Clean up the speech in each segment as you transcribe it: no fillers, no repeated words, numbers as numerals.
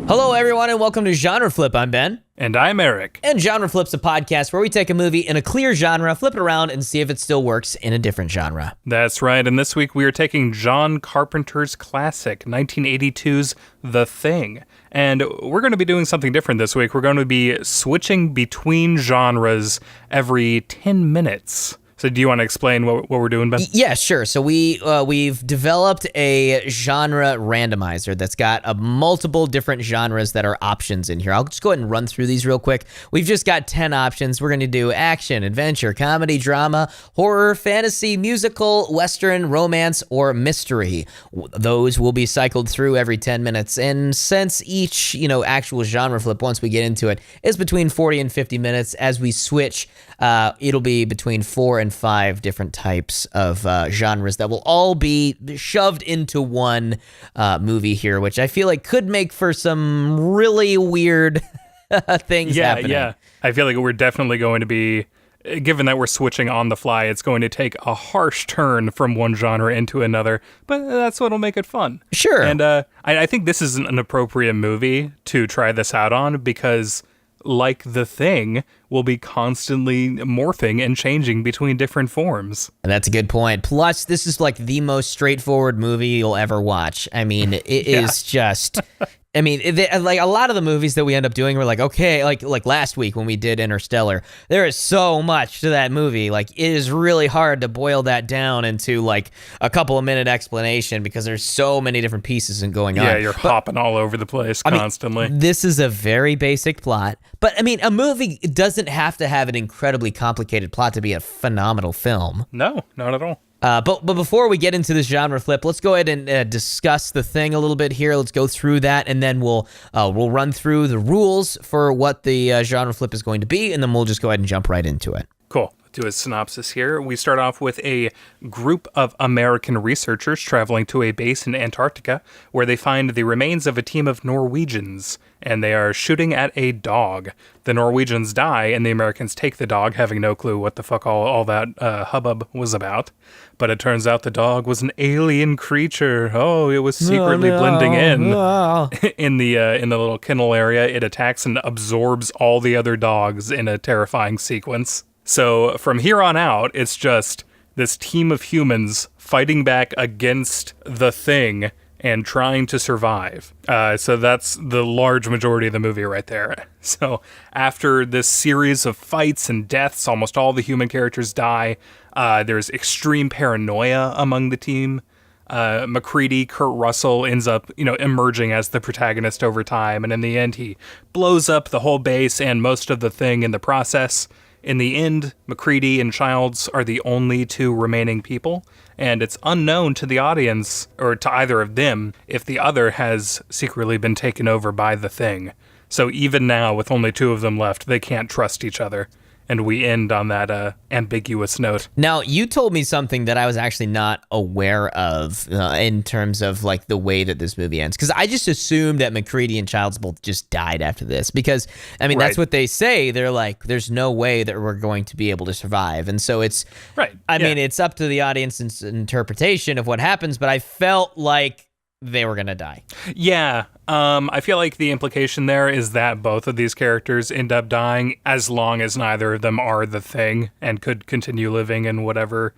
Hello, everyone, and welcome to Genre Flip. I'm Ben. And I'm Eric. And Genre Flip's a podcast where we take a movie in a clear genre, flip it around, and see if it still works in a different genre. That's right, and this week we are taking John Carpenter's classic, 1982's The Thing. And we're going to be doing something different this week. We're going to be switching between genres every 10 minutes. So do you want to explain what we're doing, Ben? Yeah, sure. So we've developed a genre randomizer that's got multiple different genres that are options in here. I'll just go ahead and run through these real quick. We've just got 10 options. We're going to do action, adventure, comedy, drama, horror, fantasy, musical, western, romance, or mystery. Those will be cycled through every 10 minutes. And since each, actual genre flip, once we get into it, is between 40 and 50 minutes, as we switch, it'll be between 4 and 5 different types of genres that will all be shoved into one movie here, which I feel like could make for some really weird things happening. Yeah. I feel like we're definitely going to be, given that we're switching on the fly, it's going to take a harsh turn from one genre into another, but that's what'll make it fun. Sure. And I think this is an appropriate movie to try this out on because, like The Thing, will be constantly morphing and changing between different forms. And that's a good point. Plus, this is like the most straightforward movie you'll ever watch. I mean, it is just... I mean, like a lot of the movies that we end up doing, we're like, okay, like last week when we did Interstellar, there is so much to that movie. Like, it is really hard to boil that down into like a couple of minute explanation because there's so many different pieces going on. Yeah, you're hopping all over the place constantly. This is a very basic plot, but I mean, a movie doesn't have to have an incredibly complicated plot to be a phenomenal film. No, not at all. But before we get into this genre flip, let's go ahead and discuss The Thing a little bit here. Let's go through that, and then we'll run through the rules for what the genre flip is going to be, and then we'll just go ahead and jump right into it. Cool. Do a synopsis here. We start off with a group of American researchers traveling to a base in Antarctica where they find the remains of a team of Norwegians, and they are shooting at a dog. The Norwegians die, and the Americans take the dog, having no clue what the fuck all that hubbub was about. But it turns out the dog was an alien creature. Oh, it was secretly blending in. In the little kennel area, it attacks and absorbs all the other dogs in a terrifying sequence. So from here on out, it's just this team of humans fighting back against the Thing and trying to survive. So that's the large majority of the movie right there. So after this series of fights and deaths, almost all the human characters die. There's extreme paranoia among the team. McCready, Kurt Russell, ends up, emerging as the protagonist over time. And in the end, he blows up the whole base and most of the Thing in the process. In the end, McCready and Childs are the only two remaining people, and it's unknown to the audience, or to either of them, if the other has secretly been taken over by the Thing. So even now, with only two of them left, they can't trust each other. And we end on that ambiguous note. Now, you told me something that I was actually not aware of in terms of like the way that this movie ends. Because I just assumed that McCready and Childs both just died after this. Because, I mean, That's what they say. They're like, there's no way that we're going to be able to survive. And so it's, I mean, it's up to the audience's interpretation of what happens. But I felt like they were going to die. Yeah. I feel like the implication there is that both of these characters end up dying as long as neither of them are the Thing and could continue living in whatever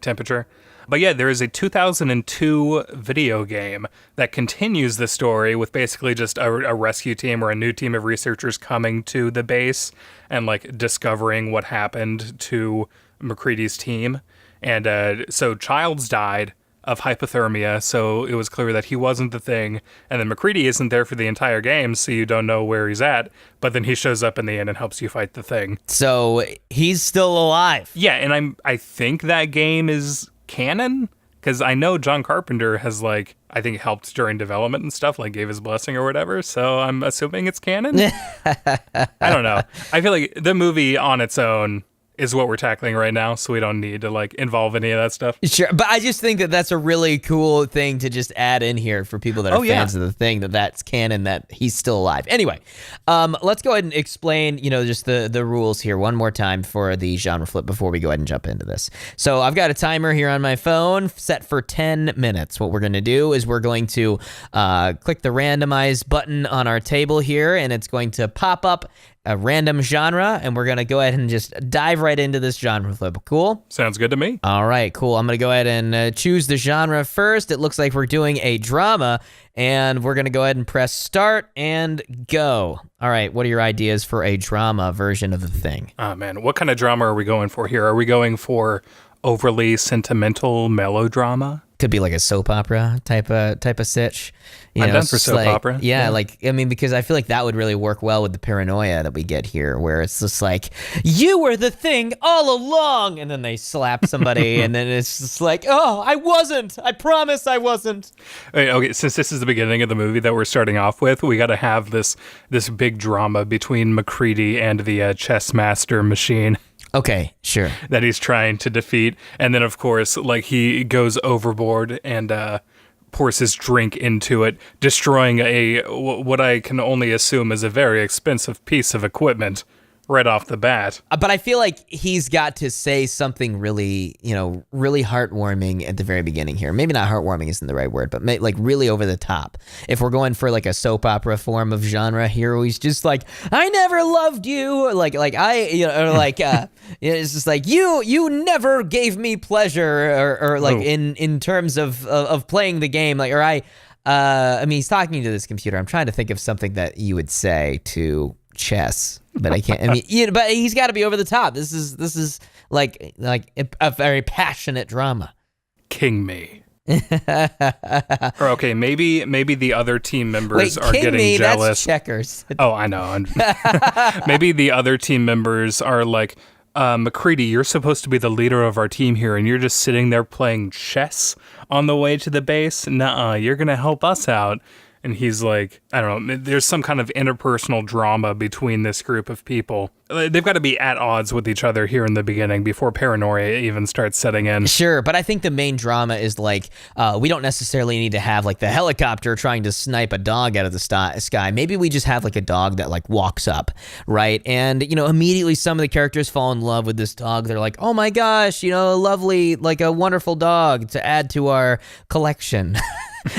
temperature. But yeah, there is a 2002 video game that continues the story with basically just a rescue team or a new team of researchers coming to the base and like discovering what happened to McCready's team. And so Childs died of hypothermia, so it was clear that he wasn't the Thing, and then McCready isn't there for the entire game, so you don't know where he's at, but then he shows up in the end and helps you fight the Thing. So he's still alive. Yeah, and I think that game is canon, because I know John Carpenter has, like, I think helped during development and stuff, like gave his blessing or whatever, so I'm assuming it's canon? I don't know. I feel like the movie on its own is what we're tackling right now, so we don't need to like involve any of that stuff. Sure, but I just think that that's a really cool thing to just add in here for people that are fans of the thing, that's canon, that he's still alive. Anyway, let's go ahead and explain, just the rules here one more time for the genre flip before we go ahead and jump into this. So I've got a timer here on my phone set for 10 minutes. What we're going to do is we're going to click the randomize button on our table here, and it's going to pop up a random genre, and we're going to go ahead and just dive right into this genre flip. Cool? Sounds good to me. All right, cool. I'm going to go ahead and choose the genre first. It looks like we're doing a drama, and we're going to go ahead and press start and go. All right, what are your ideas for a drama version of the thing? Oh, man. What kind of drama are we going for here? Are we going for overly sentimental melodrama? Could be like a soap opera type of sitch. I'm done for soap opera. Yeah, because I feel like that would really work well with the paranoia that we get here, where it's just like, you were the thing all along, and then they slap somebody, and then it's just like, oh, I wasn't. I promise I wasn't. Okay, since this is the beginning of the movie that we're starting off with, we got to have this big drama between MacReady and the chess master machine. Okay, sure. That he's trying to defeat. And then, of course, like he goes overboard and pours his drink into it, destroying what I can only assume is a very expensive piece of equipment right off the bat. But I feel like he's got to say something really, really heartwarming at the very beginning here. Maybe not heartwarming isn't the right word, but like really over the top. If we're going for like a soap opera form of genre here, he's just like, I never loved you. It's just like, you never gave me pleasure or like in terms of playing the game. He's talking to this computer. I'm trying to think of something that you would say to chess, but I can't. But he's got to be over the top. This is like a very passionate drama. King me. Or okay, maybe the other team members are King getting me, jealous. That's checkers. Oh, I know. Maybe the other team members are like, MacReady, you're supposed to be the leader of our team here, and you're just sitting there playing chess on the way to the base. Nuh-uh, you're gonna help us out. And he's like, I don't know, there's some kind of interpersonal drama between this group of people. They've got to be at odds with each other here in the beginning before paranoia even starts setting in. Sure, but I think the main drama is like, we don't necessarily need to have like the helicopter trying to snipe a dog out of the sky. Maybe we just have like a dog that like walks up, right? And, immediately some of the characters fall in love with this dog. They're like, oh my gosh, lovely, like a wonderful dog to add to our collection.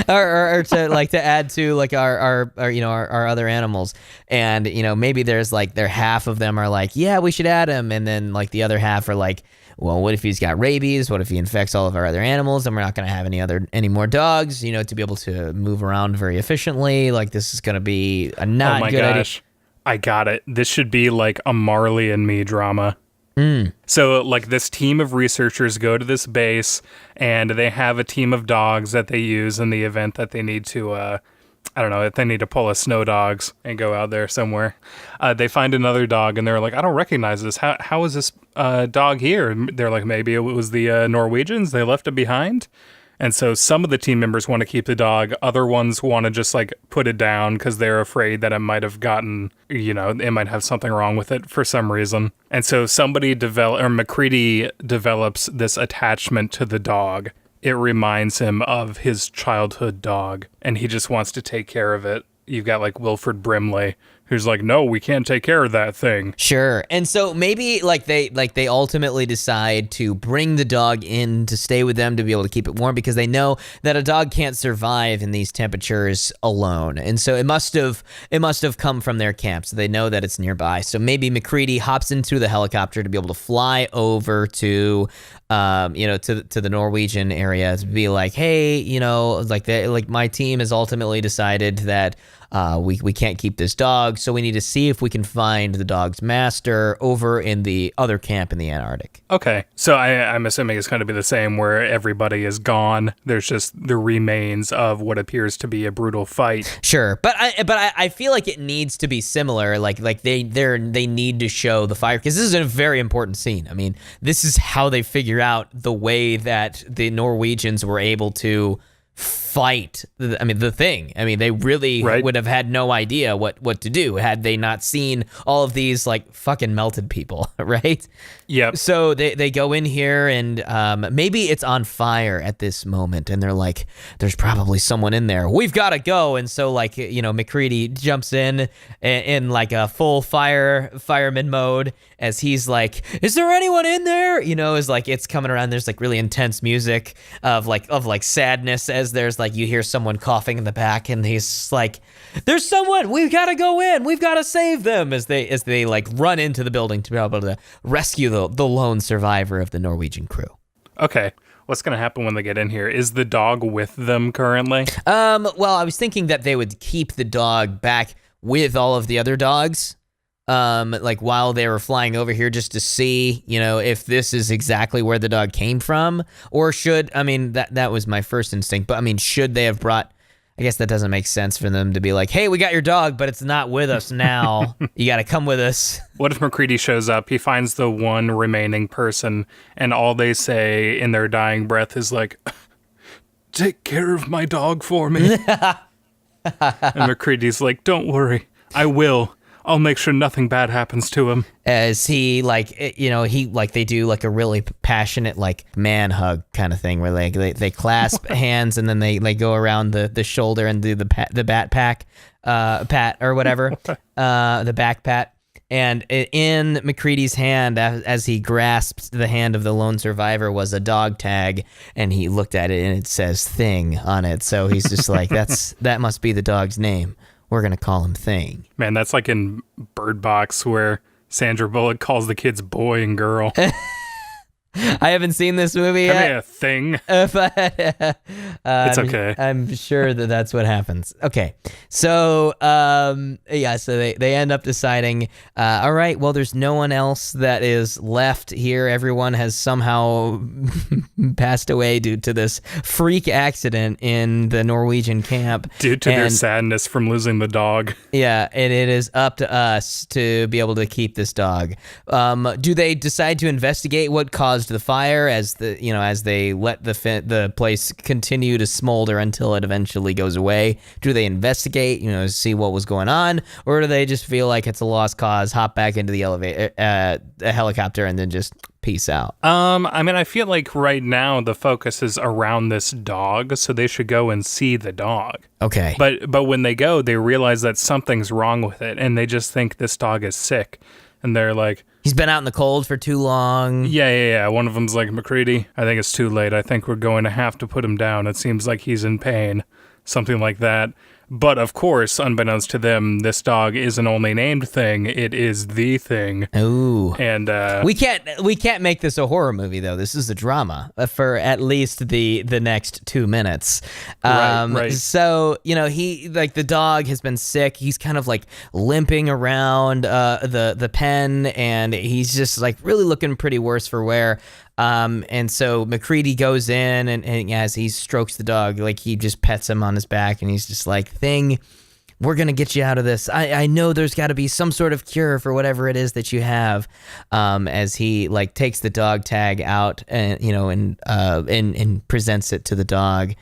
or to add to like our other animals, and maybe there's like half of them are like, yeah, we should add him, and then like the other half are like, well, what if he's got rabies? What if he infects all of our other animals? And we're not going to have any more dogs, to be able to move around very efficiently. Like this is going to be a not good idea. Oh my gosh, I got it. This should be like a Marley and Me drama. So like this team of researchers go to this base, and they have a team of dogs that they use in the event that they need to, if they need to pull a snow dogs and go out there somewhere. They find another dog, and they're like, I don't recognize this. How is this dog here? And they're like, maybe it was the Norwegians. They left it behind. And so some of the team members want to keep the dog. Other ones want to just like put it down because they're afraid that it might have gotten, it might have something wrong with it for some reason. And so MacReady develops this attachment to the dog. It reminds him of his childhood dog, and he just wants to take care of it. You've got like Wilford Brimley, who's like, no, we can't take care of that thing. Sure. And so maybe they ultimately decide to bring the dog in to stay with them to be able to keep it warm, because they know that a dog can't survive in these temperatures alone. And so it must have come from their camp, so they know that it's nearby. So maybe MacReady hops into the helicopter to be able to fly over to the Norwegian area to be like, hey, my team has ultimately decided that we can't keep this dog, so we need to see if we can find the dog's master over in the other camp in the Antarctic. Okay, so I'm assuming it's going to be the same where everybody is gone. There's just the remains of what appears to be a brutal fight. Sure, but I feel like it needs to be similar. Like they need to show the fire, because this is a very important scene. I mean, this is how they figure out the way that the Norwegians were able to fight the thing. I mean, they really would have had no idea what to do had they not seen all of these like fucking melted people, right? Yep. So they go in here and maybe it's on fire at this moment, and they're like, there's probably someone in there, we've got to go. And so like, McCready jumps in like a full fireman mode as he's like, is there anyone in there? Is like, it's coming around, there's like really intense music of like sadness as there's like, you hear someone coughing in the back, and he's like, there's someone, we've got to go in, we've got to save them, as they like run into the building to be able to rescue the lone survivor of the Norwegian crew. Okay. What's going to happen when they get in here? Is the dog with them currently? Well, I was thinking that they would keep the dog back with all of the other dogs, like while they were flying over here, just to see, if this is exactly where the dog came from, or that was my first instinct, but should they have brought, I guess that doesn't make sense for them to be like, hey, we got your dog, but it's not with us now. You got to come with us. What if McCready shows up, he finds the one remaining person, and all they say in their dying breath is like, take care of my dog for me. And McCready's like, don't worry, I will. I'll make sure nothing bad happens to him. As he they do like a really passionate like man hug kind of thing where they clasp hands, and then they go around the shoulder and do the pat or whatever, the back pat. And in McCready's hand, as he grasped the hand of the lone survivor, was a dog tag, and he looked at it and it says "Thing" on it. So he's just like, that must be the dog's name. We're going to call him Thing. Man, that's like in Bird Box where Sandra Bullock calls the kids boy and girl. I haven't seen this movie yet. Come here, Thing. But, it's okay. I'm sure that's what happens. Okay. So, so they end up deciding, all right, well, there's no one else that is left here. Everyone has somehow passed away due to this freak accident in the Norwegian camp. Due to their sadness from losing the dog. Yeah, and it is up to us to be able to keep this dog. Do they decide to investigate what caused the fire as they let the place continue to smolder until it eventually goes away? Do they investigate, see what was going on, or do they just feel like it's a lost cause, hop back into the a helicopter, and then just peace out? I feel like right now the focus is around this dog, so they should go and see the dog. Okay. But when they go, they realize that something's wrong with it, and they just think this dog is sick. And they're like, he's been out in the cold for too long. Yeah. One of them's like, McCready, I think it's too late. I think we're going to have to put him down. It seems like he's in pain. Something like that. But of course, unbeknownst to them, this dog isn't only named Thing, it is the Thing. Ooh. And we can't make this a horror movie though. This is a drama for at least the next 2 minutes. Right. So, he like the dog has been sick. He's kind of like limping around the pen, and he's just like really looking pretty worse for wear. And so McCready goes in and as he strokes the dog, like he just pets him on his back, and he's just like, Thing, we're going to get you out of this. I know there's got to be some sort of cure for whatever it is that you have. As he like takes the dog tag out and, and presents it to the dog.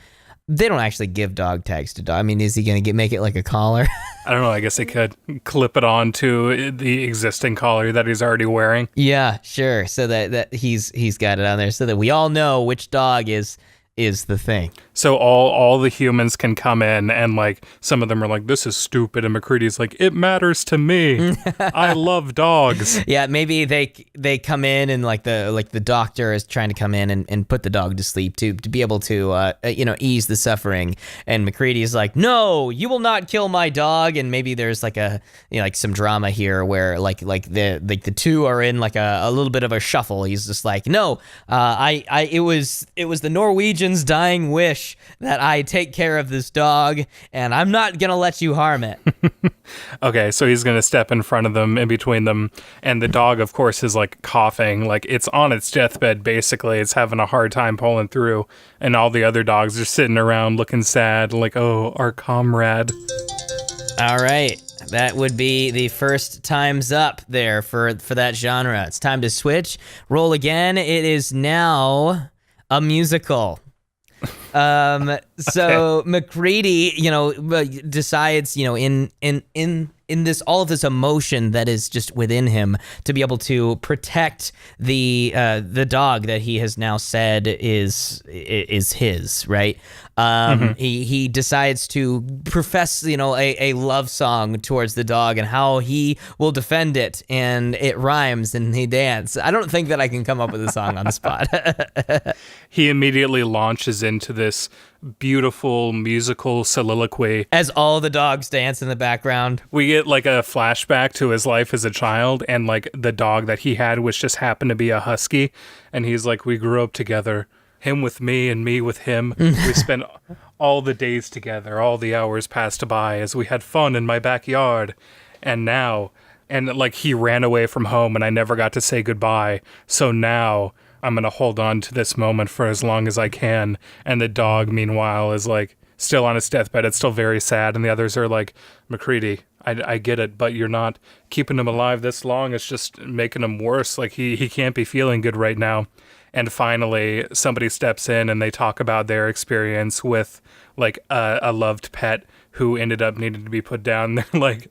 They don't actually give dog tags to dog. Is he going to make it like a collar? I don't know. I guess they could clip it on to the existing collar that he's already wearing. Yeah, sure. So that he's got it on there so that we all know which dog is the Thing. So all the humans can come in, and like some of them are like, this is stupid, and McCready's like, it matters to me. I love dogs. Yeah, maybe they come in, and like the doctor is trying to come in and put the dog to sleep to be able to ease the suffering, and McCready's like, no, you will not kill my dog. And maybe there's like like some drama here where like the two are in like a little bit of a shuffle. He's just like, no, it was the Norwegian's dying wish that I take care of this dog, and I'm not gonna let you harm it. Okay, so he's gonna step in front of them, in between them, and the dog, of course, is like coughing, like it's on its deathbed. Basically, it's having a hard time pulling through, and all the other dogs are sitting around looking sad, like, oh, our comrade. All right, that would be the first time's up there for that genre. It's time to switch. Roll again. It is now a musical. So McCready, decides, in this all of this emotion that is just within him to be able to protect the dog that he has now said is his, right? He decides to profess, a love song towards the dog and how he will defend it, and it rhymes and he dance. I don't think that I can come up with a song on the spot. He immediately launches into this beautiful musical soliloquy as all the dogs dance in the background. We get like a flashback to his life as a child, and like the dog that he had, which just happened to be a husky, and he's like, we grew up together, him with me and me with him. We spent all the days together, all the hours passed by as we had fun in my backyard, and like he ran away from home and I never got to say goodbye, so now I'm going to hold on to this moment for as long as I can. And the dog, meanwhile, is like still on his deathbed. It's still very sad. And the others are like, McCready, I get it, but you're not keeping him alive this long. It's just making him worse. Like he can't be feeling good right now. And finally, somebody steps in and they talk about their experience with like a loved pet who ended up needing to be put down. They're like,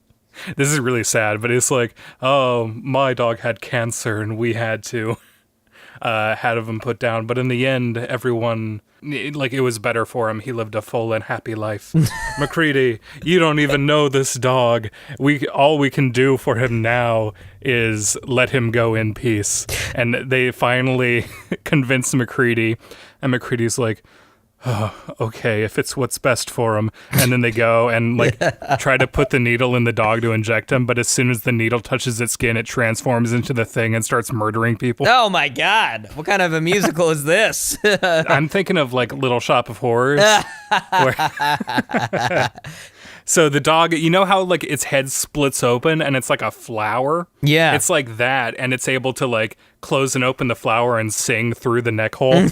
this is really sad, but it's like, oh, my dog had cancer and we had to had him put down, but in the end, everyone, like, it was better for him. He lived a full and happy life. McCready, you don't even know this dog. All we can do for him now is let him go in peace. And they finally convince McCready, and McCready's like, oh, okay, if it's what's best for him. And then they go and like try to put the needle in the dog to inject him, but as soon as the needle touches its skin, it transforms into the thing and starts murdering people. Oh my God, what kind of a musical is this? I'm thinking of like Little Shop of Horrors. So the dog, you know how like its head splits open and it's like a flower? Yeah. It's like that, and it's able to like close and open the flower and sing through the neck hole.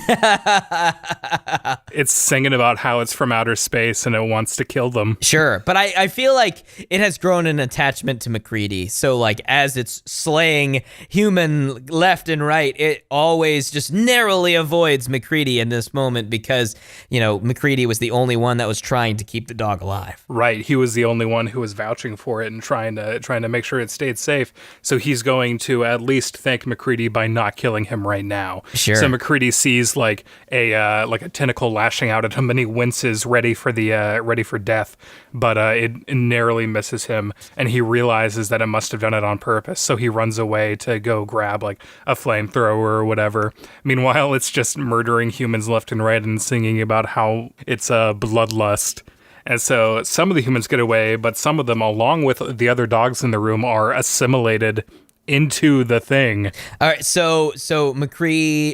It's singing about how it's from outer space and it wants to kill them. Sure, but I feel like it has grown an attachment to McCready. So like as it's slaying human left and right, it always just narrowly avoids McCready in this moment because, McCready was the only one that was trying to keep the dog alive. Right, he was the only one who was vouching for it and trying to make sure it stayed safe. So he's going to at least thank McCready by not killing him right now. Sure. So McCready sees like a tentacle lashing out at him, and he winces, ready for death. But it narrowly misses him, and he realizes that it must have done it on purpose. So he runs away to go grab like a flamethrower or whatever. Meanwhile, it's just murdering humans left and right and singing about how it's a bloodlust. And so some of the humans get away, but some of them, along with the other dogs in the room, are assimilated into the thing. All right, so McCready,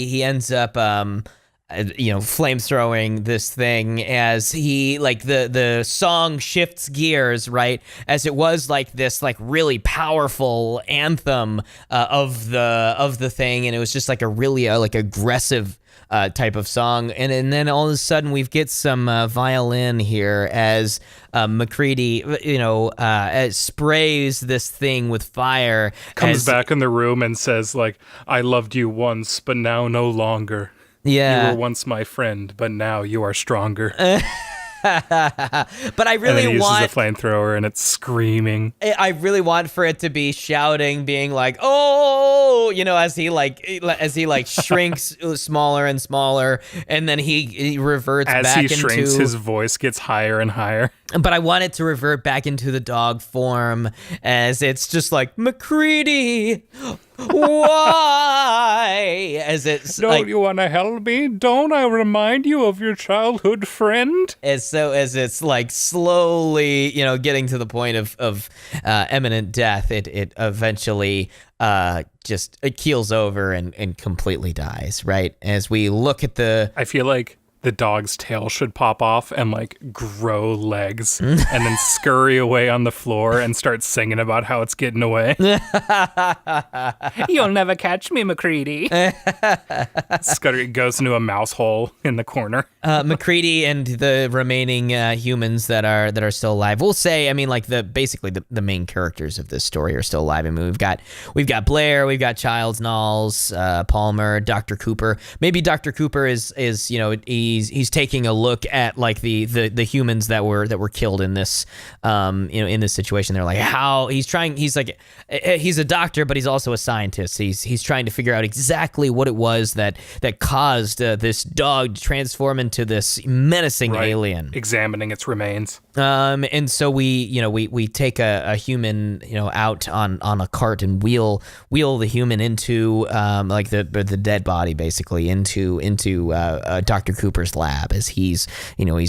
he ends up flamethrowing this thing as he like the song shifts gears, right? As it was like this like really powerful anthem of the thing, and it was just like a really like aggressive type of song, and then all of a sudden we get some violin here as McCready, sprays this thing with fire. Comes back in the room and says like, "I loved you once, but now no longer. Yeah, you were once my friend, but now you are stronger." But I really and then he want uses a flamethrower and it's screaming. I really want for it to be shouting, being like, "Oh!" As he shrinks smaller and smaller, and then he reverts as back he shrinks, his voice gets higher and higher. But I want it to revert back into the dog form, as it's just like, "McCready, why?" As it's don't like, you want to help me? Don't I remind you of your childhood friend? As it's like slowly, getting to the point of imminent death, it eventually just it keels over and completely dies. Right as we look at I feel like the dog's tail should pop off and like grow legs and then scurry away on the floor and start singing about how it's getting away. You'll never catch me, McCready. Scurry goes into a mouse hole in the corner. McCready and the remaining humans that are still alive. We'll say, like basically the main characters of this story are still alive. I mean, we've got Blair, we've got Childs, Knowles, Palmer, Dr. Cooper. Maybe Dr. Cooper is he he's taking a look at like the humans that were killed in this in this situation. They're like, how he's like he's a doctor, but he's also a scientist. He's trying to figure out exactly what it was that caused this dog to transform into this menacing alien. Examining its remains. And so we take a human out on a cart and wheel the human into like the dead body basically into Dr. Cooper's lab, as he's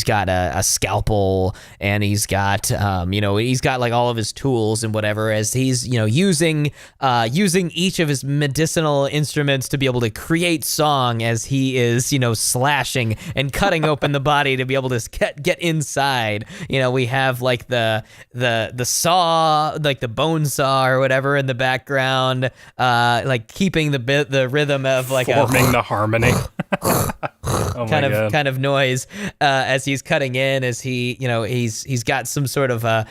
got a scalpel, and he's got he's got like all of his tools and whatever, as he's using each of his medicinal instruments to be able to create song as he is slashing and cutting open the body to be able to get inside. We have like the saw, like the bone saw or whatever in the background, like keeping the rhythm of like forming the harmony. Oh kind of noise as he's cutting in, as he's got some sort of a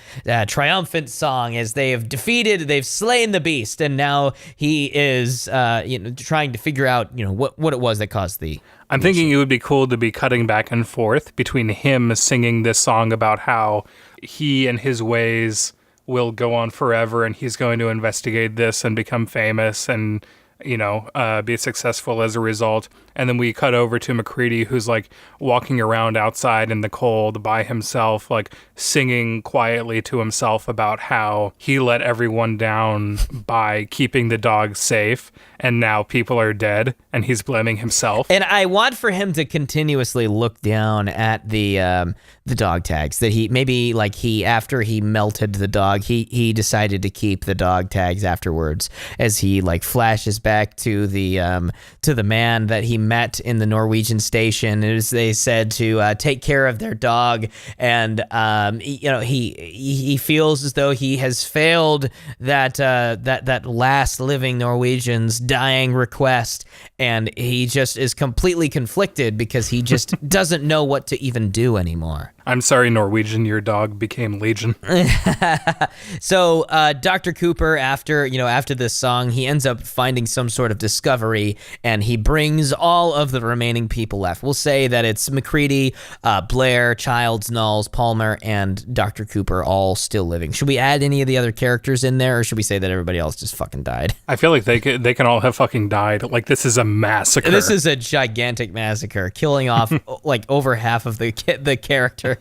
triumphant song as they've slain the beast, and now he is trying to figure out what it was that caused the. I'm thinking it would be cool to be cutting back and forth between him singing this song about how he and his ways will go on forever, and he's going to investigate this and become famous and be successful as a result. And then we cut over to MacReady, who's like walking around outside in the cold by himself, like singing quietly to himself about how he let everyone down by keeping the dog safe, and now people are dead, and he's blaming himself. And I want for him to continuously look down at the dog tags that after he melted the dog, he decided to keep the dog tags afterwards, as he like flashes back to the man that he met in the Norwegian station, as they said to take care of their dog, and he feels as though he has failed that last living Norwegian's dying request, and he just is completely conflicted because he just doesn't know what to even do anymore. I'm sorry, Norwegian, your dog became Legion. So Dr. Cooper, after this song, he ends up finding some sort of discovery, and he brings all of the remaining people left. We'll say that it's MacReady, Blair, Childs, Knowles, Palmer, and Dr. Cooper all still living. Should we add any of the other characters in there, or should we say that everybody else just fucking died? I feel like they can all have fucking died. Like, this is a massacre. This is a gigantic massacre, killing off like over half of the characters.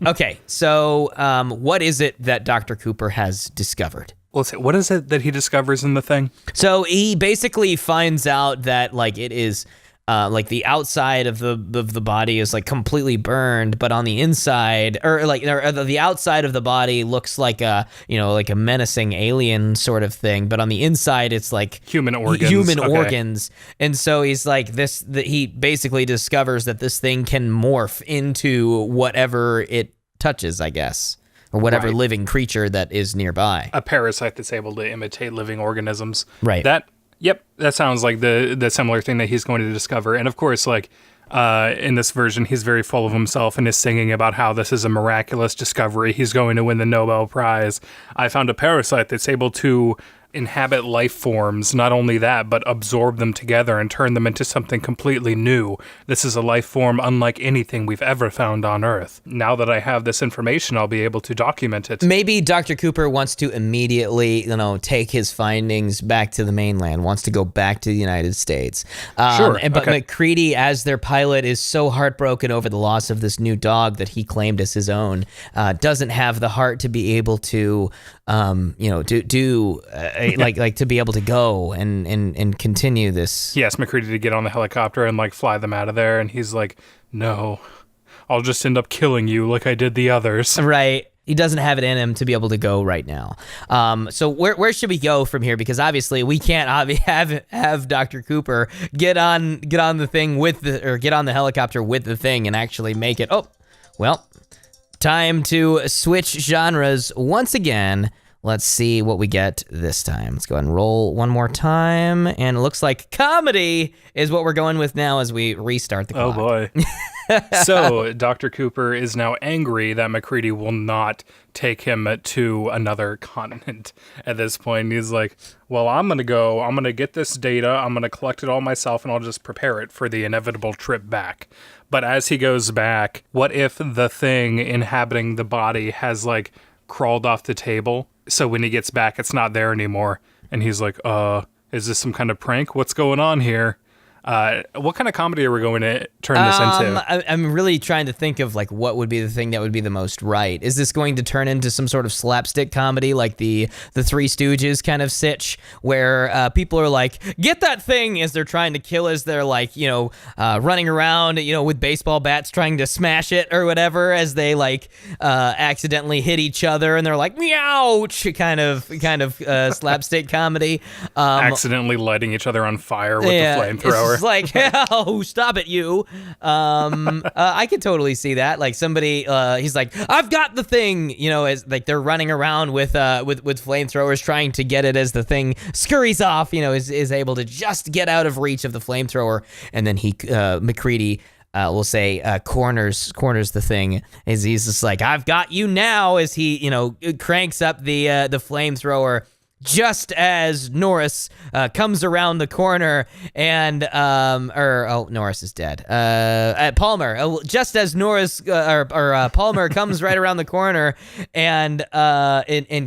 Okay, so what is it that Dr. Cooper has discovered? Let's see, what is it that he discovers in the thing? So he basically finds out that like it is like the outside of the body is like completely burned, but on the inside, or the outside of the body looks like a menacing alien sort of thing, but on the inside it's like human organs. And so he's like he basically discovers that this thing can morph into whatever it touches, I guess, or whatever living creature that is nearby. A parasite that's able to imitate living organisms. Right. That sounds like the similar thing that he's going to discover. And of course, like in this version, he's very full of himself and is singing about how this is a miraculous discovery. He's going to win the Nobel Prize. I found a parasite that's able to inhabit life forms. Not only that, but absorb them together and turn them into something completely new. This is a life form unlike anything we've ever found on Earth. Now that I have this information, I'll be able to document it. Maybe Dr. Cooper wants to immediately, take his findings back to the mainland, wants to go back to the United States. Sure. But MacReady, as their pilot, is so heartbroken over the loss of this new dog that he claimed as his own, doesn't have the heart to be able to, to be able to go and continue this. He asked MacReady to get on the helicopter and fly them out of there, and he's like, no, I'll just end up killing you like I did the others. Right. He doesn't have it in him to be able to go right now. So where should we go from here? Because obviously we can't have Dr. Cooper get on the thing get on the helicopter with the thing and actually make it. Oh, well, time to switch genres once again. Let's see what we get this time. Let's go ahead and roll one more time. And it looks like comedy is what we're going with now as we restart the clock. Oh, boy. So Dr. Cooper is now angry that McCready will not take him to another continent at this point. He's like, well, I'm going to get this data, I'm going to collect it all myself, and I'll just prepare it for the inevitable trip back. But as he goes back, what if the thing inhabiting the body has, like, crawled off the table? So when he gets back, it's not there anymore. And he's like, is this some kind of prank? What's going on here? What kind of comedy are we going to turn this into? I'm really trying to think of like what would be the thing that would be the most right. Is this going to turn into some sort of slapstick comedy like the Three Stooges kind of sitch where people are like, get that thing as they're trying to kill as they're like, running around, with baseball bats trying to smash it or whatever as they like accidentally hit each other and they're like, meow, kind of slapstick comedy. Accidentally lighting each other on fire with the flamethrower. It's like, hell, stop it, you. I could totally see that. Like somebody, he's like, I've got the thing, as like they're running around with flamethrowers trying to get it as the thing scurries off, is able to just get out of reach of the flamethrower. And then McCready, we'll say, corners the thing as he's just like, I've got you now, as he, cranks up the flamethrower. Just as Norris comes around the corner and, Norris is dead. Palmer, just as Norris, Palmer comes right around the corner and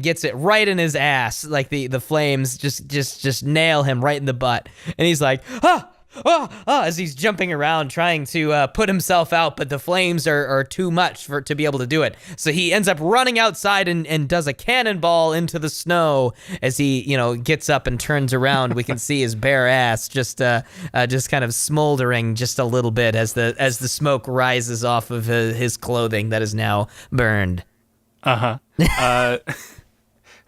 gets it right in his ass. Like the flames just nail him right in the butt. And he's like, as he's jumping around trying to put himself out, but the flames are too much to be able to do it. So he ends up running outside and does a cannonball into the snow as he, gets up and turns around. We can see his bare ass just kind of smoldering just a little bit as the smoke rises off of his clothing that is now burned.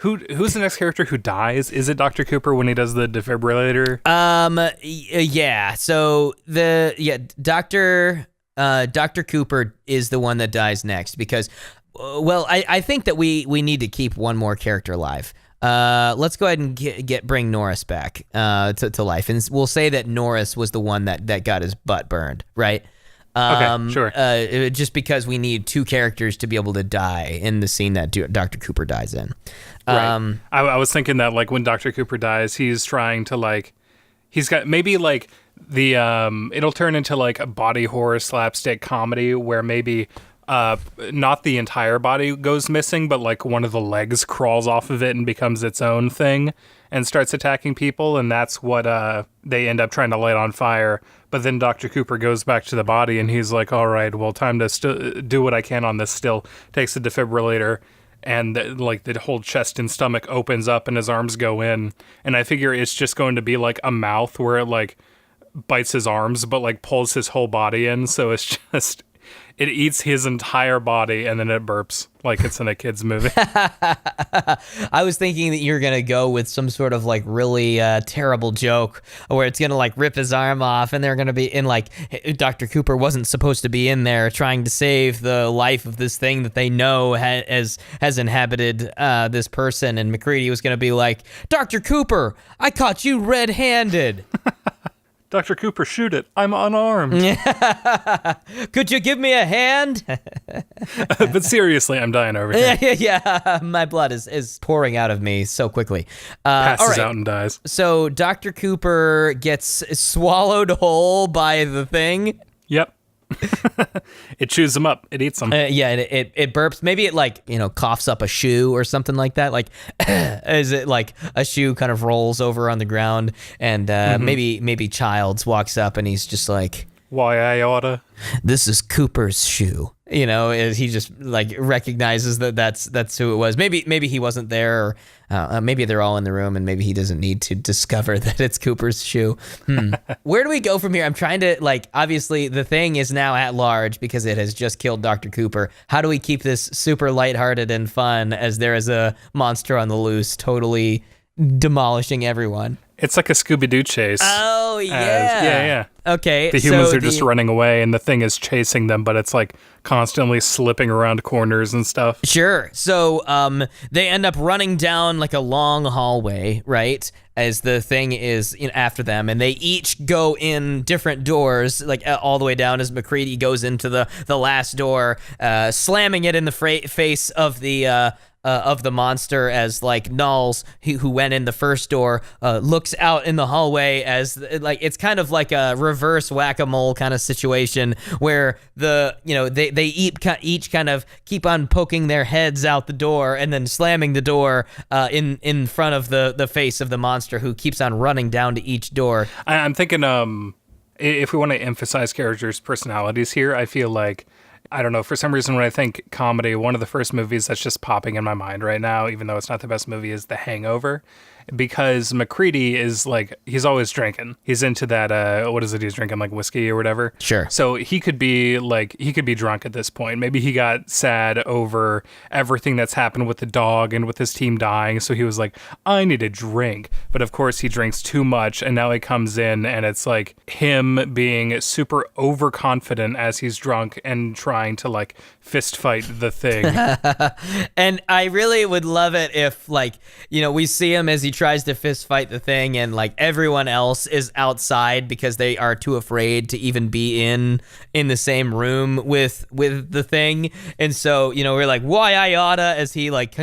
Who's the next character who dies? Is it Dr. Cooper when he does the defibrillator? Yeah. So Dr. Cooper is the one that dies next because, I think that we need to keep one more character alive. Let's go ahead and bring Norris back to life, and we'll say that Norris was the one that got his butt burned, right? Okay, sure. Just because we need two characters to be able to die in the scene that Dr. Cooper dies in. Right. I was thinking that like when Dr. Cooper dies, he's trying to like, he's got maybe like the it'll turn into like a body horror slapstick comedy where maybe not the entire body goes missing, but like one of the legs crawls off of it and becomes its own thing and starts attacking people, and that's what they end up trying to light on fire. But then Dr. Cooper goes back to the body and he's like, all right, well, time to do what I can on this still. Takes the defibrillator and the whole chest and stomach opens up and his arms go in. And I figure it's just going to be like a mouth where it like bites his arms but like pulls his whole body in. So it's just, it eats his entire body and then it burps like it's in a kid's movie. I was thinking that you're going to go with some sort of like really terrible joke where it's going to like rip his arm off and they're going to be in like, Dr. Cooper wasn't supposed to be in there trying to save the life of this thing that they know has inhabited this person. And McCready was going to be like, Dr. Cooper, I caught you red-handed. Dr. Cooper, shoot it. I'm unarmed. Could you give me a hand? But seriously, I'm dying over here. Yeah. My blood is pouring out of me so quickly. Passes out and dies. So Dr. Cooper gets swallowed whole by the thing. Yep. It chews them up. It eats them. And it burps. Maybe it like, coughs up a shoe or something like that. Like, is it like a shoe kind of rolls over on the ground and maybe Childs walks up and he's just like, why I oughta. This is Cooper's shoe. He just like recognizes that's who it was. Maybe he wasn't there, or maybe they're all in the room, and maybe he doesn't need to discover that it's Cooper's shoe. Where do we go from here? I'm trying to obviously the thing is now at large because it has just killed Dr. Cooper. How do we keep this super lighthearted and fun as there is a monster on the loose, totally demolishing everyone? It's like a Scooby-Doo chase. Oh, yeah. Yeah. Okay. The humans are just running away, and the thing is chasing them, but it's like constantly slipping around corners and stuff. Sure. So they end up running down like a long hallway, right? As the thing is after them, and they each go in different doors, like all the way down as MacReady goes into the last door, slamming it in the face of the monster as like Nulls, who went in the first door, looks out in the hallway as like it's kind of like a reverse whack-a-mole kind of situation where they each kind of keep on poking their heads out the door and then slamming the door in front of the face of the monster who keeps on running down to each door. I'm thinking if we want to emphasize characters' personalities here, I feel like, I don't know, for some reason when I think comedy, one of the first movies that's just popping in my mind right now, even though it's not the best movie, is The Hangover. Because MacReady is like, he's always drinking. He's into that, what is it he's drinking, like whiskey or whatever? Sure. So he could be drunk at this point. Maybe he got sad over everything that's happened with the dog and with his team dying. So he was like, I need a drink. But of course he drinks too much, and now he comes in and it's like him being super overconfident as he's drunk and trying to like fist fight the thing. And I really would love it if we see him as he tries to fist fight the thing and like everyone else is outside because they are too afraid to even be in the same room with the thing. And so we're like, why I oughta, as he like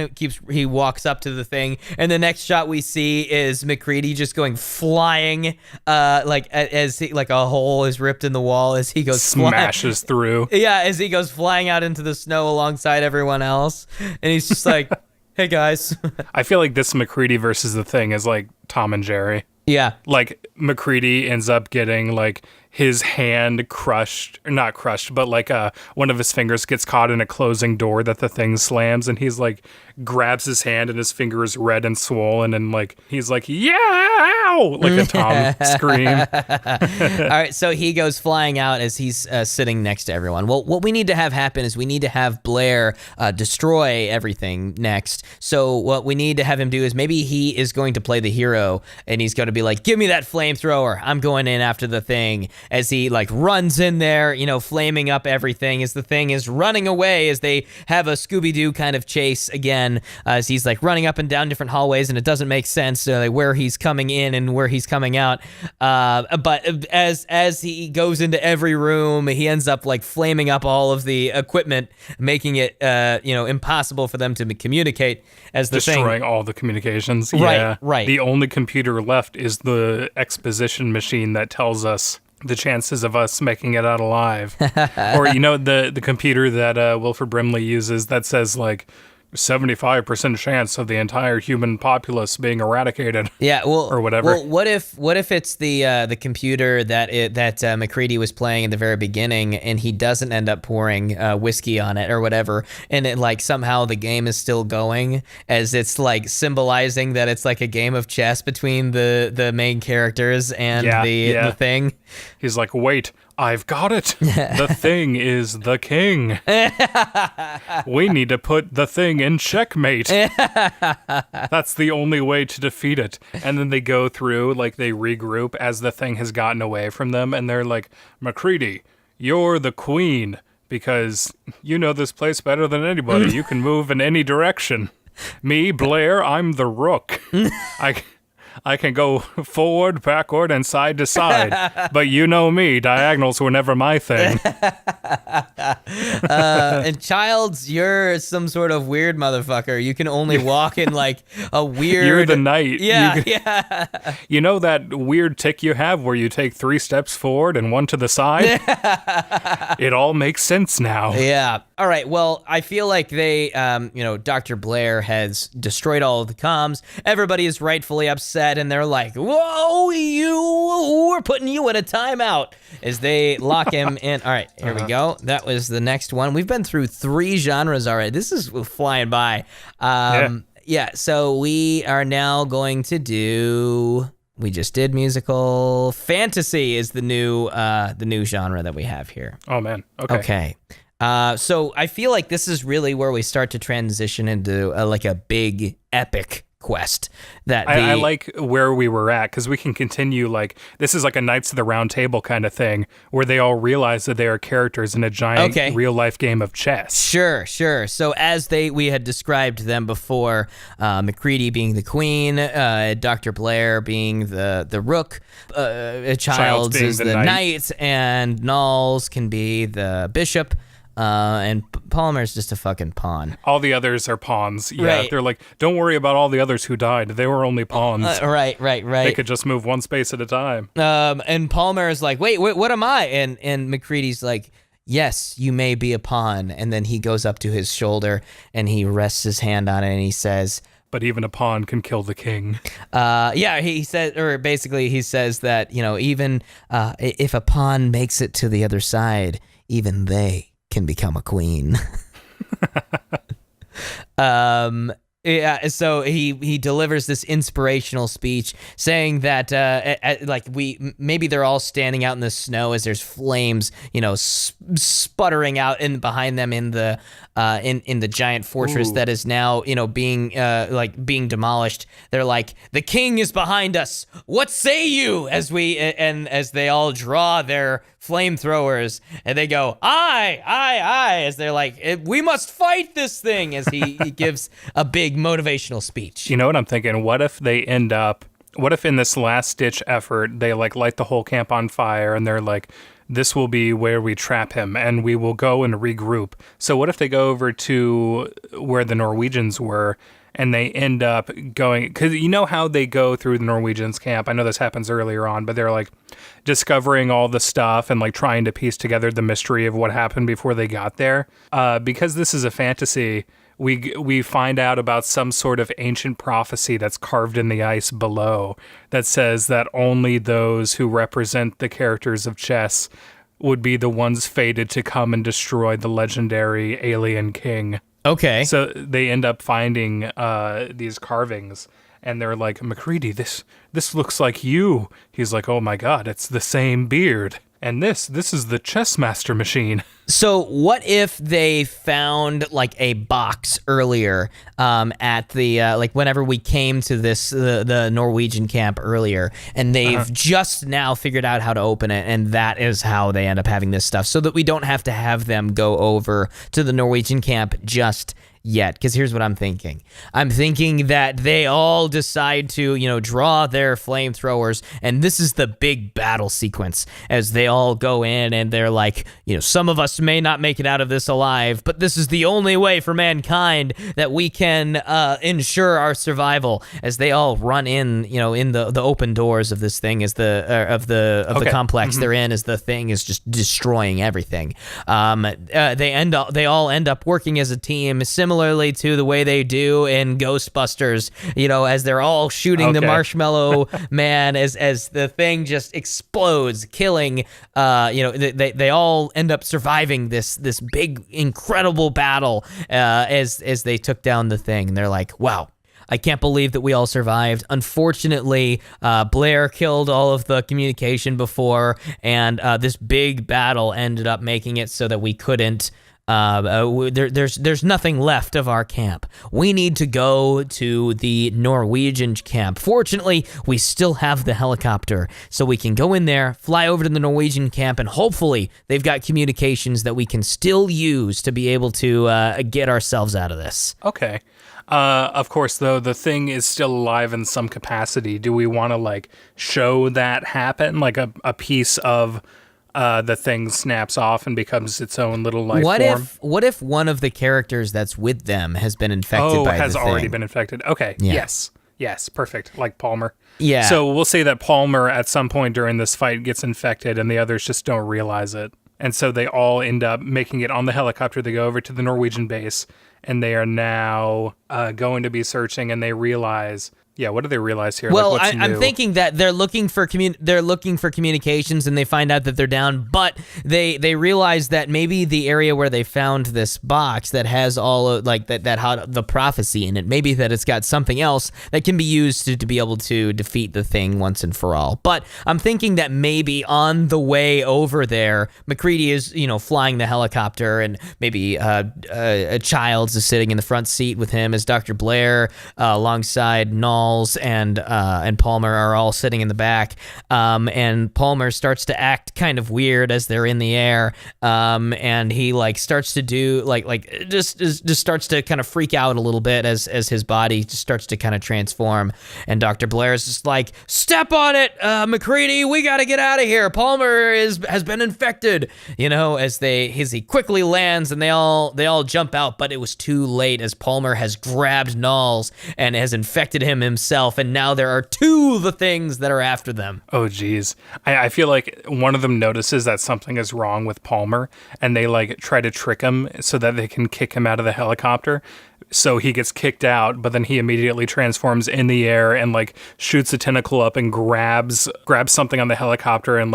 he walks up to the thing, and the next shot we see is MacReady just going flying as he, like a hole is ripped in the wall as he goes smashes through. Yeah, as he goes flying out into the snow alongside everyone else, and he's just like, hey guys. I feel like this MacReady versus the thing is like Tom and Jerry. Yeah. Like MacReady ends up getting like his hand crushed, or not crushed, but like one of his fingers gets caught in a closing door that the thing slams, and he's like grabs his hand and his finger is red and swollen, and like he's like, yeah, like a Tom scream. All right, so he goes flying out as he's sitting next to everyone. Well, what we need to have happen is we need to have Blair destroy everything next. So what we need to have him do is maybe he is going to play the hero, and he's going to be like, give me that flamethrower, I'm going in after the thing, as he like runs in there, flaming up everything as the thing is running away, as they have a Scooby-Doo kind of chase again, as he's like running up and down different hallways, and it doesn't make sense where he's coming in and where he's coming out. But as he goes into every room, he ends up like flaming up all of the equipment, making it impossible for them to communicate as the destroying thing. all the communications. Right, yeah. right. The only computer left is the exposition machine that tells us the chances of us making it out alive. Or the computer that Wilford Brimley uses that says like 75% chance of the entire human populace being eradicated. Yeah, well, or whatever. Well, what if it's the computer that MacReady was playing in the very beginning, and he doesn't end up pouring whiskey on it or whatever, and it like somehow the game is still going, as it's like symbolizing that it's like a game of chess between the main characters and the thing. He's like, wait, I've got it. The thing is the king. We need to put the thing in checkmate. That's the only way to defeat it. And then they go through, like they regroup as the thing has gotten away from them. And they're like, MacReady, you're the queen because you know this place better than anybody. You can move in any direction. Me, Blair, I'm the rook. I can go forward, backward, and side to side. But you know me, diagonals were never my thing. And Childs, you're some sort of weird motherfucker. You can only walk in like a weird... You're the knight. Yeah. You know that weird tick you have where you take 3 steps forward and 1 to the side? It all makes sense now. Yeah. All right. Well, I feel like they, Dr. Blair has destroyed all of the comms. Everybody is rightfully upset. And they're like, whoa, we're putting you in a timeout, as they lock him in. All right, here we go. That was the next one. We've been through 3 genres already. This is flying by. So we are now going to do... We just did musical. Fantasy is the new genre that we have here. Oh, man. Okay. So I feel like this is really where we start to transition into like a big epic quest that I like where we were at, because we can continue, like, this is like a Knights of the Round Table kind of thing, where they all realize that they are characters in a giant real-life game of chess. Sure. So as we had described them before, McCready being the queen, Dr. Blair being the rook, Childs is the knight, and Knowles can be the bishop. And Palmer's just a fucking pawn. All the others are pawns. Yeah, right. They're like, don't worry about all the others who died. They were only pawns. Right. They could just move one space at a time. And Palmer is like, wait, what am I? And McCready's like, yes, you may be a pawn. And then he goes up to his shoulder and he rests his hand on it and he says, but even a pawn can kill the king. He said, or basically he says that, even if a pawn makes it to the other side, even they can become a queen. So he delivers this inspirational speech saying that maybe they're all standing out in the snow as there's flames, sputtering out behind them in the giant fortress that is now, being demolished. They're like, the king is behind us. What say you? As they all draw their flamethrowers and they go, aye, as they're like, we must fight this thing, as he gives a big motivational speech. You know what I'm thinking? What if in this last ditch effort, they light the whole camp on fire and they're like, this will be where we trap him and we will go and regroup. So what if they go over to where the Norwegians were and they end up going, because you know how they go through the Norwegians' camp? I know this happens earlier on, but they're like discovering all the stuff and trying to piece together the mystery of what happened before they got there. Because this is a fantasy, we find out about some sort of ancient prophecy that's carved in the ice below that says that only those who represent the characters of chess would be the ones fated to come and destroy the legendary alien king. Okay. So they end up finding these carvings, and they're like, McCready, this looks like you. He's like, oh my God, it's the same beard. And this is the chess master machine. So what if they found a box earlier at the whenever we came to the Norwegian camp earlier, and they've just now figured out how to open it, and that is how they end up having this stuff, so that we don't have to have them go over to the Norwegian camp just yet. Because here's what I'm thinking. I'm thinking that they all decide to, draw their flamethrowers, and this is the big battle sequence as they all go in and they're like, some of us may not make it out of this alive, but this is the only way for mankind that we can ensure our survival, as they all run in, in the open doors of this thing, as the complex they're in, as the thing is just destroying everything. They all end up working as a team, similarly to the way they do in Ghostbusters, as they're all shooting the marshmallow man as the thing just explodes, killing, they all end up surviving this big, incredible battle as they took down the thing. And they're like, wow, I can't believe that we all survived. Unfortunately, Blair killed all of the communication before, and this big battle ended up making it so that we couldn't. There's nothing left of our camp. We need to go to the Norwegian camp. Fortunately, we still have the helicopter, so we can go in there, fly over to the Norwegian camp, and hopefully they've got communications that we can still use to be able to get ourselves out of this. Okay. Of course, though, the thing is still alive in some capacity. Do we want to show that happen, a piece of the thing snaps off and becomes its own little life form? What if one of the characters that's with them has been infected by the thing? Has already been infected. Okay, yeah. Yes, perfect, like Palmer. Yeah. So we'll say that Palmer, at some point during this fight, gets infected and the others just don't realize it. And so they all end up making it on the helicopter. They go over to the Norwegian base, and they are now going to be searching, and they realize Yeah, what do they realize here? Well, like, what's I'm new? thinking that they're looking for communications, and they find out that they're down. But they realize that maybe the area where they found this box that has all of, like that had the prophecy in it, maybe that it's got something else that can be used to be able to defeat the thing once and for all. But I'm thinking that maybe on the way over there, MacReady is flying the helicopter, and maybe a Childs is sitting in the front seat with him as Dr. Blair alongside Knowles and Palmer are all sitting in the back, and Palmer starts to act kind of weird as they're in the air, and he starts to do just starts to kind of freak out a little bit as his body just starts to kind of transform, and Dr. Blair is just like, step on it, MacReady, we got to get out of here. Palmer has been infected, as he quickly lands, and they all jump out, but it was too late as Palmer has grabbed Knowles and has infected him himself, and now there are two of the things that are after them. Oh, geez. I feel like one of them notices that something is wrong with Palmer, and they try to trick him so that they can kick him out of the helicopter. So he gets kicked out, but then he immediately transforms in the air and shoots a tentacle up and grabs something on the helicopter and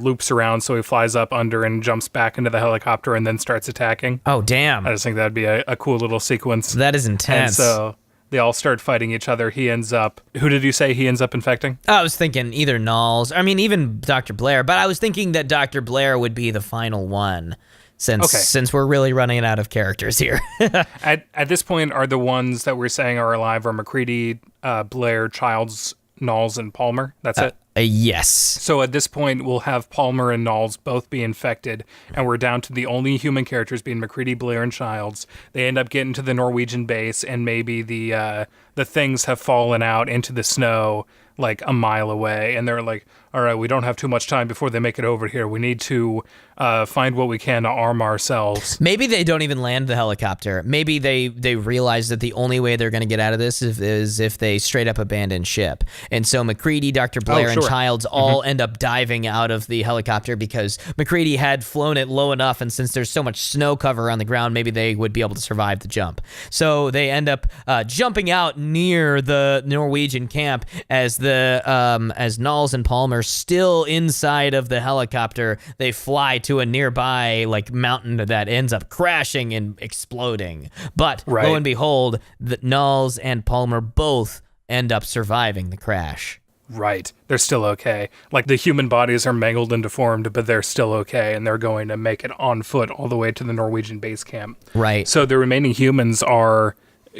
loops around, so he flies up under and jumps back into the helicopter and then starts attacking. Oh, damn. I just think that'd be a cool little sequence. That is intense. And so they all start fighting each other. Who did you say he ends up infecting? I was thinking either Knowles, even Dr. Blair, but I was thinking that Dr. Blair would be the final one. Since we're really running out of characters here. At this point, are the ones that we're saying are alive are MacReady, Blair, Childs, Knowles, and Palmer? That's it? Yes. So at this point, we'll have Palmer and Knowles both be infected, and we're down to the only human characters being MacReady, Blair, and Childs. They end up getting to the Norwegian base, and maybe the things have fallen out into the snow a mile away, and they're like, all right, we don't have too much time before they make it over here. We need to find what we can to arm ourselves. Maybe they don't even land the helicopter. Maybe they realize that the only way they're going to get out of this is if they straight up abandon ship. And so MacReady, Dr. Blair, and Childs all end up diving out of the helicopter because MacReady had flown it low enough, and since there's so much snow cover on the ground, maybe they would be able to survive the jump. So they end up jumping out near the Norwegian camp as Knowles and Palmer still inside of the helicopter. They fly to a nearby mountain that ends up crashing and exploding. But lo and behold, the Knowles and Palmer both end up surviving the crash. Right. They're still okay. The human bodies are mangled and deformed, but they're still okay, and they're going to make it on foot all the way to the Norwegian base camp. Right. So the remaining humans are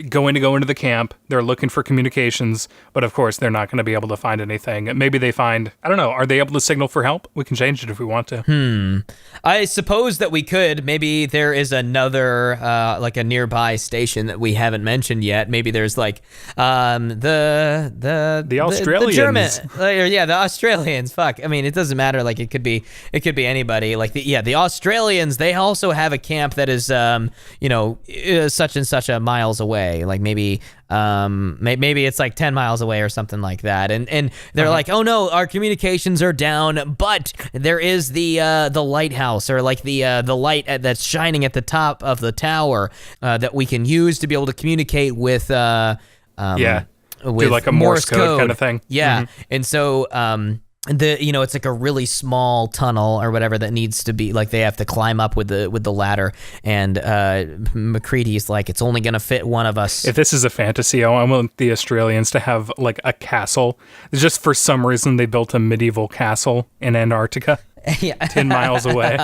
going to go into the camp. They're looking for communications, but of course they're not going to be able to find anything. Maybe they find, I don't know, are they able to signal for help? We can change it if we want to. I suppose that we could. Maybe there is another, a nearby station that we haven't mentioned yet. Maybe there's the Australians. The German, the Australians. Fuck. It doesn't matter. It could be anybody. The Australians. They also have a camp that is, such and such a miles away. Maybe it's 10 miles away or something like that, and they're like, oh no, our communications are down, but there is the lighthouse, or the light that's shining at the top of the tower that we can use to be able to communicate with do a Morse code kind of thing. And so it's a really small tunnel or whatever that needs to be they have to climb up with the ladder, and MacReady's it's only gonna fit one of us. If this is a fantasy, I want the Australians to have a castle. It's just for some reason they built a medieval castle in Antarctica. 10 miles away.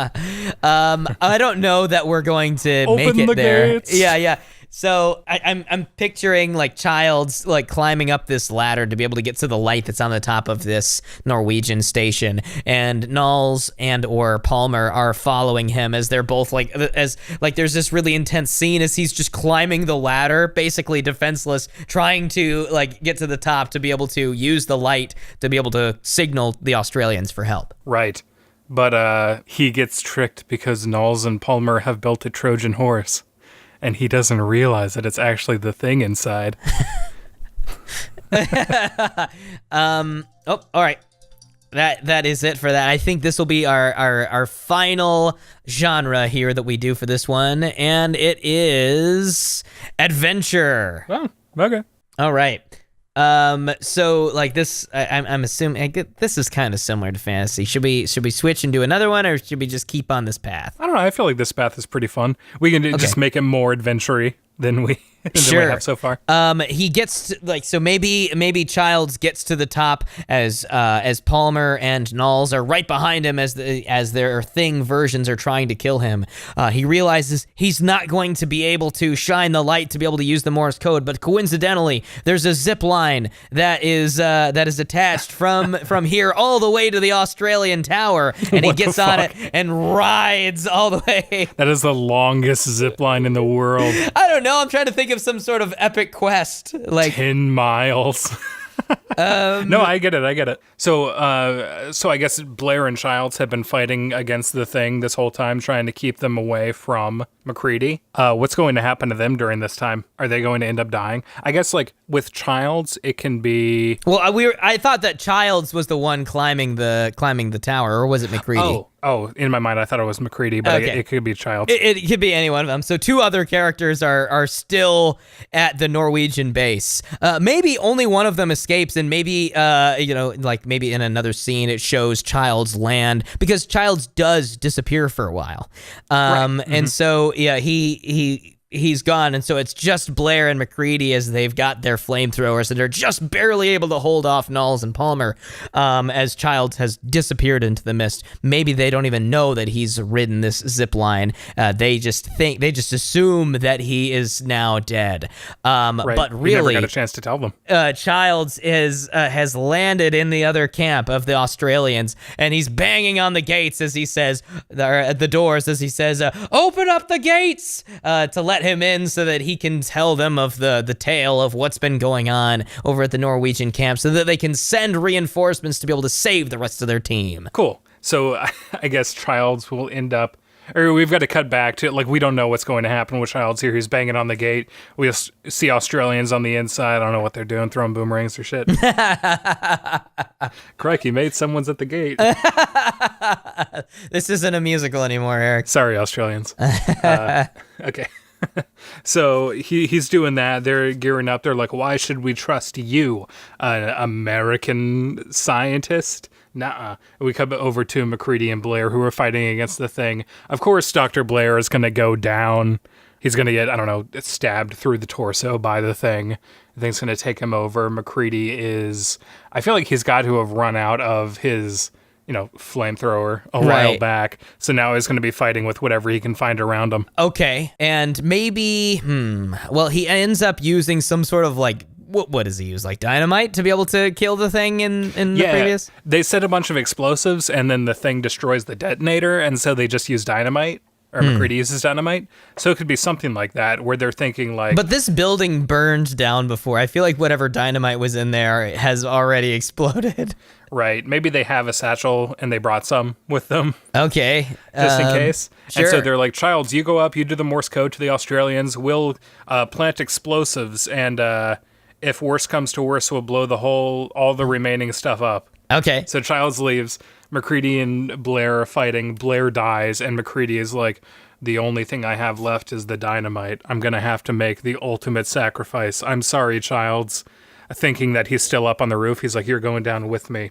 I don't know that we're going to Open make it the there. Gates. Yeah. So I'm picturing Childs climbing up this ladder to be able to get to the light that's on the top of this Norwegian station, and Knowles and or Palmer are following him as they're both there's this really intense scene as he's just climbing the ladder, basically defenseless, trying to get to the top to be able to use the light to be able to signal the Australians for help. Right. But he gets tricked because Knowles and Palmer have built a Trojan horse, and he doesn't realize that it's actually the thing inside. All right. That is it for that. I think this will be our final genre here that we do for this one, and it is adventure. Oh, okay. All right. So like this, I'm assuming this is kind of similar to fantasy. Should we switch and do another one, or should we just keep on this path? I don't know. I feel like this path is pretty fun. We can just make it more adventure-y than we have so far. He gets so maybe Childs gets to the top as Palmer and Knowles are right behind him as their thing versions are trying to kill him. He realizes he's not going to be able to shine the light to be able to use the Morse code, but coincidentally, there's a zip line that is attached from here all the way to the Australian Tower, and he gets on it and rides all the way. That is the longest zip line in the world. I don't know. I'm trying to think of some sort of epic quest, like 10 miles. No, I get it. So I guess Blair and Childs have been fighting against the thing this whole time, trying to keep them away from MacReady. What's going to happen to them during this time? Are they going to end up dying? I guess like with Childs, it can be. Well, I thought that Childs was the one climbing the tower, or was it MacReady? Oh, in my mind, I thought it was MacReady, but it could be Childs. It could be any one of them. So two other characters are still at the Norwegian base. Maybe only one of them escapes, and maybe maybe in another scene it shows Childs land, because Childs does disappear for a while. Right. Mm-hmm. And so yeah, he's gone, and so it's just Blair and MacReady as they've got their flamethrowers, and they're just barely able to hold off Knowles and Palmer as Childs has disappeared into the mist. Maybe they don't even know that he's ridden this zip line. They just assume that he is now dead. Right. But really, we never got a chance to tell them. Childs has landed in the other camp of the Australians, and he's banging on the gates as he says, the doors as he says, "Open up the gates!" To let him in so that he can tell them of the tale of what's been going on over at the Norwegian camp, so that they can send reinforcements to be able to save the rest of their team. Cool. So I guess Childs will end up, or we've got to cut back to, like, we don't know what's going to happen with Childs here. He's banging on the gate. We see Australians on the inside. I don't know what they're doing, throwing boomerangs or shit. Crikey, mate, someone's at the gate. This isn't a musical anymore, Eric. Sorry, Australians. Okay. So he's doing that. They're gearing up. They're like, why should we trust you, an American scientist? Nuh-uh. We come over to MacReady and Blair, who are fighting against the thing. Of course, Dr. Blair is going to go down. He's going to get, I don't know, stabbed through the torso by the thing. The thing's going to take him over. MacReady is, I feel like he's got to have run out of his, flamethrower a while back. So now he's going to be fighting with whatever he can find around him. Okay. And maybe, well, he ends up using some sort of like, what does he use? Like dynamite to be able to kill the thing in the previous? They set a bunch of explosives and then the thing destroys the detonator. And so they just use dynamite. Or MacReady uses dynamite. So it could be something like that, where they're thinking like... But this building burned down before. I feel like whatever dynamite was in there has already exploded. Right. Maybe they have a satchel and they brought some with them. Okay. Just in case. Sure. And so they're like, Childs, you go up, you do the Morse code to the Australians. We'll plant explosives, and if worse comes to worse, we'll blow all the remaining stuff up. Okay. So Childs leaves. MacReady and Blair are fighting. Blair dies, and MacReady is like, the only thing I have left is the dynamite. I'm going to have to make the ultimate sacrifice. I'm sorry, Childs. Thinking that he's still up on the roof, he's like, you're going down with me.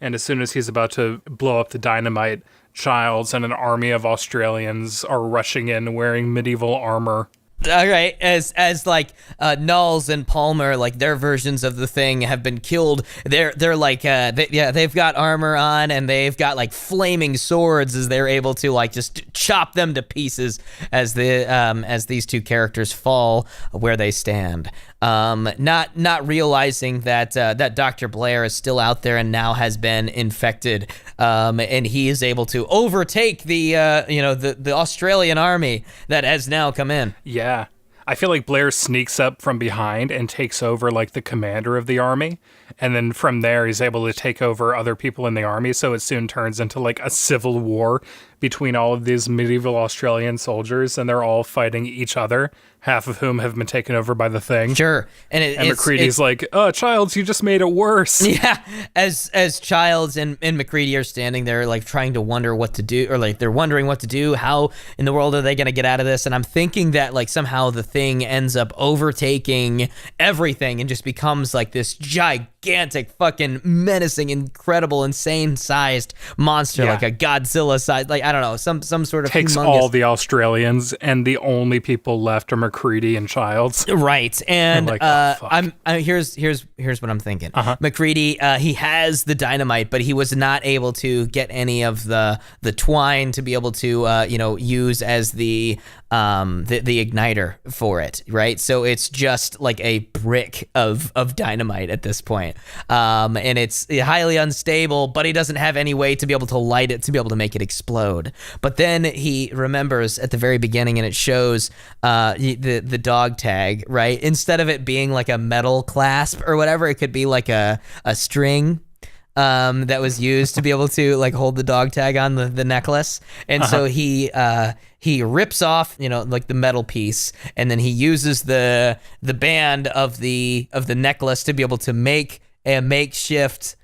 And as soon as he's about to blow up the dynamite, Childs and an army of Australians are rushing in wearing medieval armor. All right, as like Knowles and Palmer, like their versions of the thing have been killed. They're like they've got armor on, and they've got like flaming swords as they're able to like just chop them to pieces as these two characters fall where they stand. Not realizing that Dr. Blair is still out there and now has been infected, and he is able to overtake the Australian army that has now come in. Yeah. I feel like Blair sneaks up from behind and takes over like the commander of the army. And then from there, he's able to take over other people in the army. So it soon turns into like a civil war between all of these medieval Australian soldiers, and they're all fighting each other, half of whom have been taken over by the thing. Sure. And McCready's like, Childs, you just made it worse. Yeah, as Childs and McCready are standing there, like, trying to wonder what to do, or like they're wondering what to do. How in the world are they going to get out of this? And I'm thinking that like somehow the thing ends up overtaking everything and just becomes like this gigantic, fucking menacing, incredible, insane-sized monster, like a Godzilla-sized, like I don't know, some sort of takes humongous... all the Australians, and the only people left are McCready and Childs. Right, and like, oh, fuck. here's what I'm thinking. McCready, he has the dynamite, but he was not able to get any of the twine to be able to use as the igniter for it, right? So it's just like a brick of dynamite at this point, and it's highly unstable. But he doesn't have any way to be able to light it to be able to make it explode. But then he remembers at the very beginning, and it shows the dog tag, right? Instead of it being like a metal clasp or whatever, it could be like a string that was used to be able to like hold the dog tag on the necklace. And so he rips off, like the metal piece, and then he uses the band of the necklace to be able to make a makeshift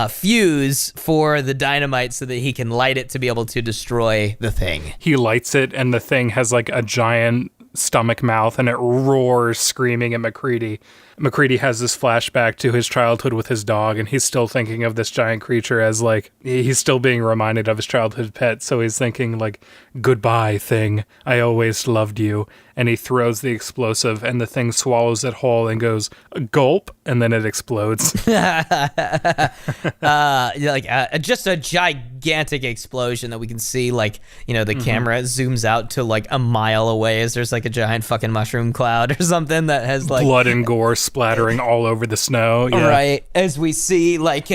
fuse for the dynamite so that he can light it to be able to destroy the thing. He lights it, and the thing has like a giant stomach mouth, and it roars screaming at McCready. McCready has this flashback to his childhood with his dog, and he's still thinking of this giant creature as like, he's still being reminded of his childhood pet, so he's thinking like, goodbye thing, I always loved you. And he throws the explosive, and the thing swallows it whole and goes, gulp, and then it explodes. Just a gigantic explosion that we can see, like, the camera zooms out to like a mile away as there's like a giant fucking mushroom cloud or something that has like blood and gore splattering all over the snow. Yeah. Right. As we see like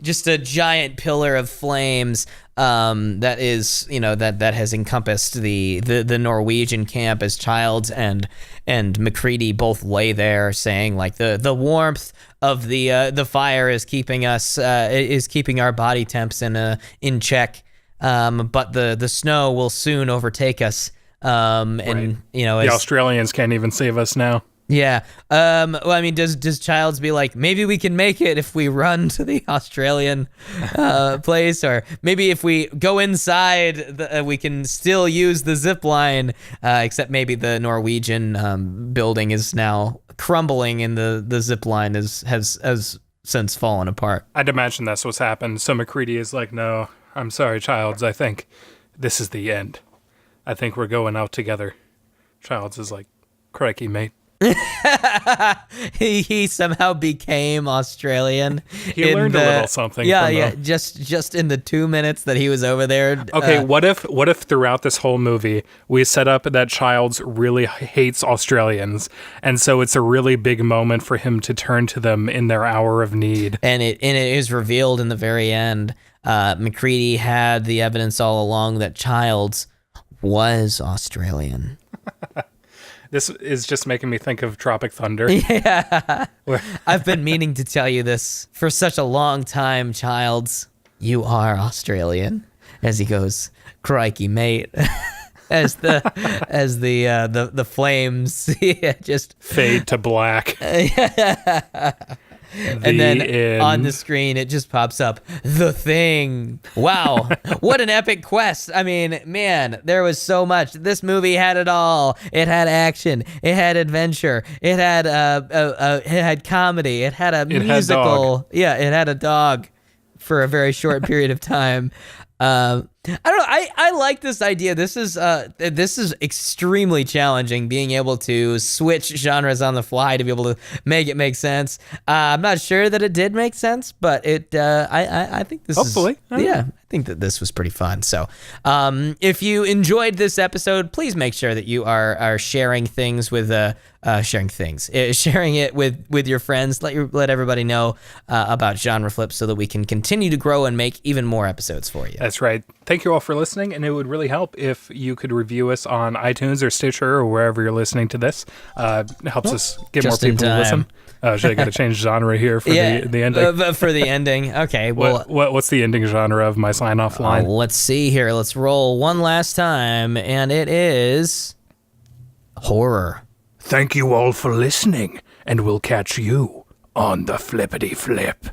just a giant pillar of flames that is, that has encompassed the Norwegian camp as Childs and McCready both lay there saying like the warmth of the fire is keeping us keeping our body temps in check, but the snow will soon overtake us. And the Australians can't even save us now. Yeah. Well, I mean, does Childs be like, maybe we can make it if we run to the Australian place, or maybe if we go inside, we can still use the zip line, except maybe the Norwegian building is now crumbling and the zip line has since fallen apart. I'd imagine that's what's happened. So McCready is like, no, I'm sorry, Childs. I think this is the end. I think we're going out together. Childs is like, crikey, mate. he somehow became Australian. He learned a little something. Yeah. Just in the 2 minutes that he was over there. Okay, what if throughout this whole movie we set up that Childs really hates Australians, and so it's a really big moment for him to turn to them in their hour of need. And it is revealed in the very end. McCready had the evidence all along that Childs was Australian. This is just making me think of Tropic Thunder. Yeah. I've been meaning to tell you this for such a long time, Childs. You are Australian. As he goes, crikey, mate. as the flames just fade to black. And then on the screen, it just pops up, The Thing. Wow. What an epic quest. I mean, man, there was so much. This movie had it all. It had action. It had adventure. It had comedy. It had a musical. Yeah, it had a dog for a very short period of time. I don't know. I like this idea. This is extremely challenging, being able to switch genres on the fly to be able to make it make sense. I'm not sure that it did make sense, but I think this hopefully. I think that this was pretty fun. So, if you enjoyed this episode, please make sure that you are sharing things with sharing it with your friends. Let everybody know about Genre Flip so that we can continue to grow and make even more episodes for you. That's right. Thank thank you all for listening, and it would really help if you could review us on iTunes or Stitcher or wherever you're listening to this. It helps us get more people to listen. Should I got to change genre here for the ending? For the ending. Okay. Well, what's the ending genre of my sign-off line? Let's see here. Let's roll one last time, and it is horror. Thank you all for listening, and we'll catch you on the flippity flip.